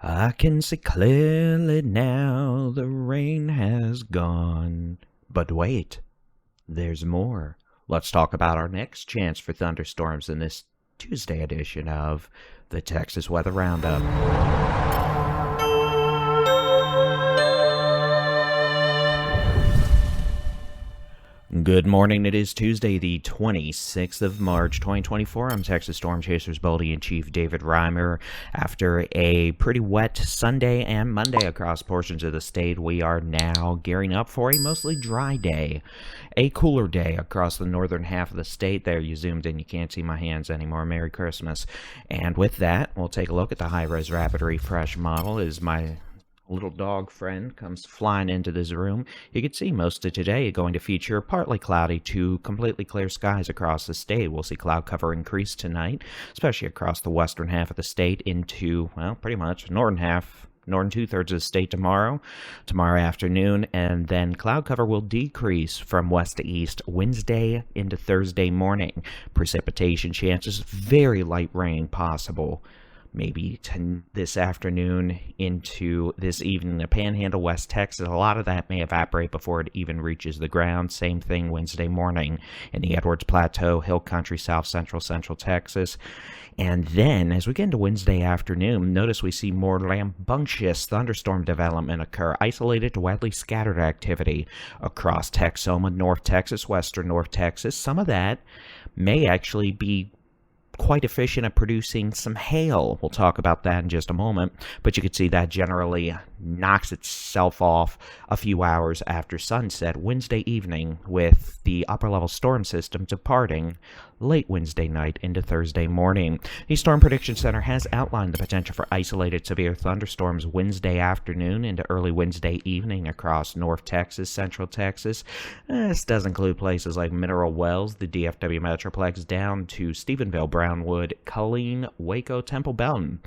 I can see clearly now the rain has gone. But wait, there's more. Let's talk about our next chance for thunderstorms in this Tuesday edition of the Texas Weather Roundup. Good morning. It is Tuesday, the 26th of March, 2024. I'm Texas Storm Chasers Bully-in-Chief David Reimer. After a pretty wet Sunday and Monday across portions of the state, we are now gearing up for a mostly dry day. A cooler day across the northern half of the state. There, you zoomed in. You can't see my hands anymore. Merry Christmas. And with that, we'll take a look at the high-res rapid refresh model. Is my little dog friend comes flying into this room. You can see most of today going to feature partly cloudy to completely clear skies across the state. We'll see cloud cover increase tonight, especially across the western half of the state into, well, pretty much northern two-thirds of the state tomorrow afternoon, and then cloud cover will decrease from west to east Wednesday into Thursday morning. Precipitation chances, very light rain possible. Maybe this afternoon into this evening. The Panhandle, West Texas, a lot of that may evaporate before it even reaches the ground. Same thing Wednesday morning in the Edwards Plateau, Hill Country, South Central Texas. And then, as we get into Wednesday afternoon, notice we see more rambunctious thunderstorm development occur, isolated to widely scattered activity across Texoma, North Texas, western North Texas. Some of that may actually be quite efficient at producing some hail. We'll talk about that in just a moment, but you can see that generally knocks itself off a few hours after sunset Wednesday evening, with the upper level storm system departing late Wednesday night into Thursday morning. The Storm Prediction Center has outlined the potential for isolated severe thunderstorms Wednesday afternoon into early Wednesday evening across North Texas, Central Texas. This does include places like Mineral Wells, the DFW Metroplex, down to Stephenville, Brownwood, Colleen, Waco, Temple Belton.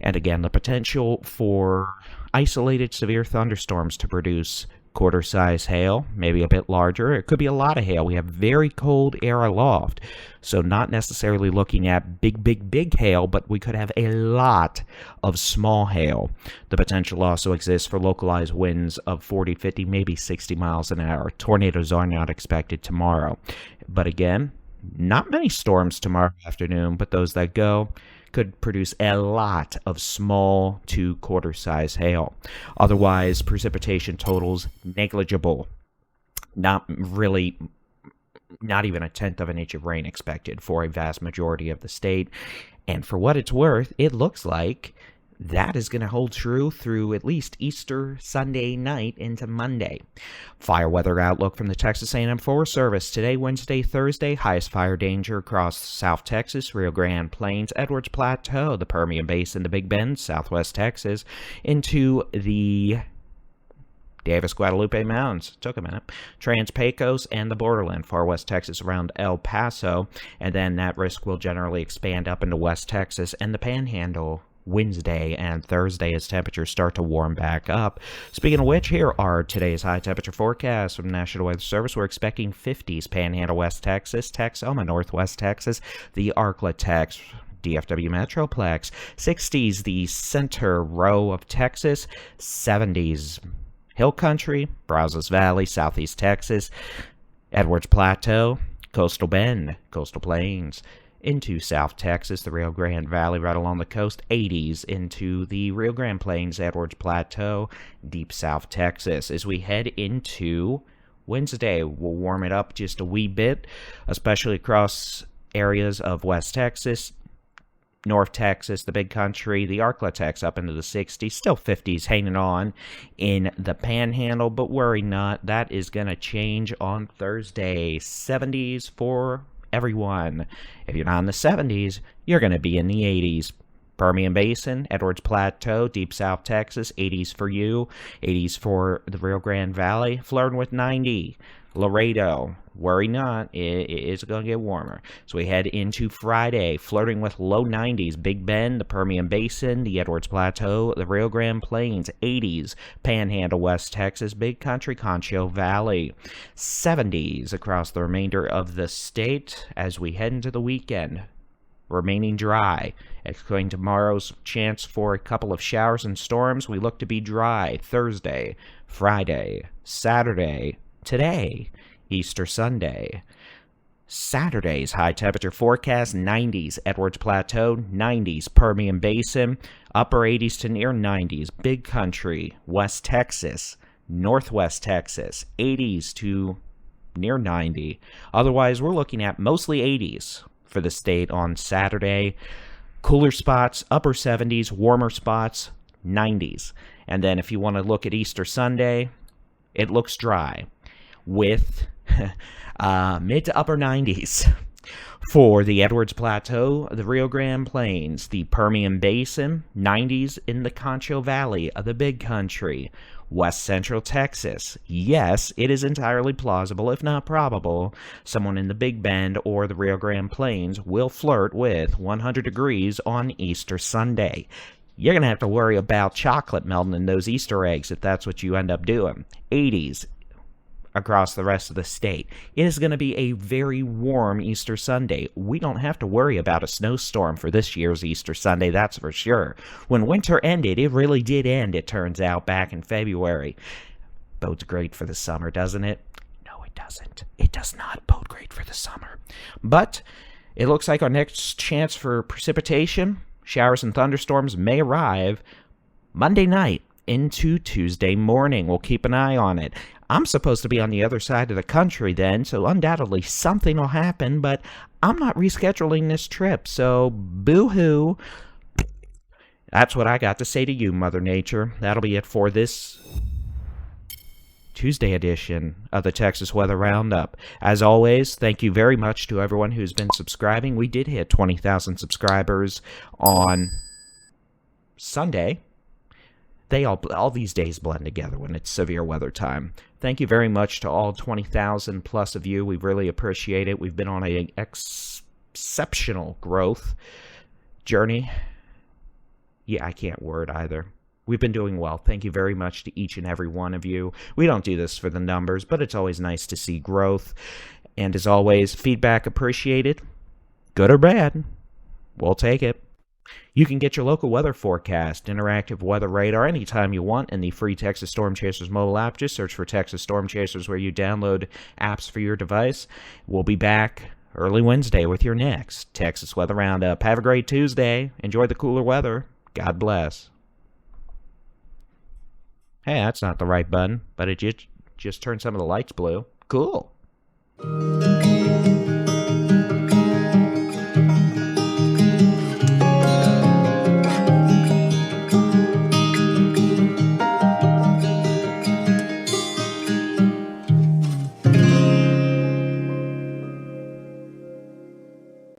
And again, the potential for isolated severe thunderstorms to produce quarter-size hail, maybe a bit larger. It could be a lot of hail. We have very cold air aloft, so not necessarily looking at big hail, but we could have a lot of small hail. The potential also exists for localized winds of 40, 50, maybe 60 miles an hour. Tornadoes are not expected tomorrow. But again, not many storms tomorrow afternoon, but those that go could produce a lot of small to quarter-size hail. Otherwise, precipitation totals negligible. Not even a tenth of an inch of rain expected for a vast majority of the state. And for what it's worth, it looks like that is going to hold true through at least Easter Sunday night into Monday. Fire weather outlook from the Texas A&M Forest Service. Today, Wednesday, Thursday, highest fire danger across South Texas, Rio Grande Plains, Edwards Plateau, the Permian Basin, the Big Bend, Southwest Texas, into the Davis Guadalupe Mountains. Took a minute. Trans-Pecos and the borderland, far west Texas around El Paso. And then that risk will generally expand up into West Texas and the Panhandle Wednesday and Thursday as temperatures start to warm back up. Speaking of which, here are today's high temperature forecasts from National Weather Service. We're expecting 50s, Panhandle, West Texas, Texoma, Northwest Texas, the Arklatex, DFW Metroplex, 60s, the center row of Texas, 70s, Hill Country, Brazos Valley, Southeast Texas, Edwards Plateau, Coastal Bend, Coastal Plains, into South Texas, the Rio Grande Valley right along the coast, 80s into the Rio Grande Plains, Edwards Plateau, deep South Texas. As we head into Wednesday, we'll warm it up just a wee bit, especially across areas of West Texas, North Texas, the Big Country, the Arklatex up into the 60s, still 50s hanging on in the Panhandle, but worry not, that is going to change on Thursday. 70s for everyone. If you're not in the 70s, you're going to be in the 80s. Permian Basin, Edwards Plateau, deep South Texas, 80s for you, 80s for the Rio Grande Valley, flirting with 90. Laredo, worry not, it is going to get warmer. So we head into Friday, flirting with low 90s. Big Bend, the Permian Basin, the Edwards Plateau, the Rio Grande Plains, 80s. Panhandle, West Texas, Big Country, Concho Valley, 70s across the remainder of the state as we head into the weekend. remaining dry. Excluding tomorrow's chance for a couple of showers and storms, we look to be dry Thursday, Friday, Saturday, today, Easter Sunday. Saturday's high temperature forecast, 90s Edwards Plateau, 90s Permian Basin, upper 80s to near 90s Big Country, West Texas, Northwest Texas, 80s to near 90. Otherwise, we're looking at mostly 80s for the state on Saturday. Cooler spots, upper 70s, warmer spots, 90s. And then if you want to look at Easter Sunday, it looks dry with mid to upper 90s. For the Edwards Plateau, the Rio Grande Plains, the Permian Basin, 90s in the Concho Valley of the Big Country, West Central Texas. Yes, it is entirely plausible, if not probable, someone in the Big Bend or the Rio Grande Plains will flirt with 100 degrees on Easter Sunday. You're going to have to worry about chocolate melting in those Easter eggs if that's what you end up doing. 80s across the rest of the state. It is going to be a very warm Easter Sunday. We don't have to worry about a snowstorm for this year's Easter Sunday, that's for sure. When winter ended, it really did end, it turns out, back in February. Bodes great for the summer, doesn't it? No, it doesn't. It does not bode great for the summer. But it looks like our next chance for precipitation, showers and thunderstorms, may arrive Monday night into Tuesday morning. We'll keep an eye on it. I'm supposed to be on the other side of the country then, so undoubtedly something will happen, but I'm not rescheduling this trip, so boo-hoo. That's what I got to say to you, Mother Nature. That'll be it for this Tuesday edition of the Texas Weather Roundup. As always, thank you very much to everyone who's been subscribing. We did hit 20,000 subscribers on Sunday. They all these days blend together when it's severe weather time. Thank you very much to all 20,000 plus of you. We really appreciate it. We've been on an exceptional growth journey. Yeah, I can't word either. We've been doing well. Thank you very much to each and every one of you. We don't do this for the numbers, but it's always nice to see growth. And as always, feedback appreciated. Good or bad, we'll take it. You can get your local weather forecast, interactive weather radar anytime you want in the free Texas Storm Chasers mobile app. Just search for Texas Storm Chasers where you download apps for your device. We'll be back early Wednesday with your next Texas Weather Roundup. Have a great Tuesday. Enjoy the cooler weather. God bless. Hey, that's not the right button, but it just turned some of the lights blue. Cool.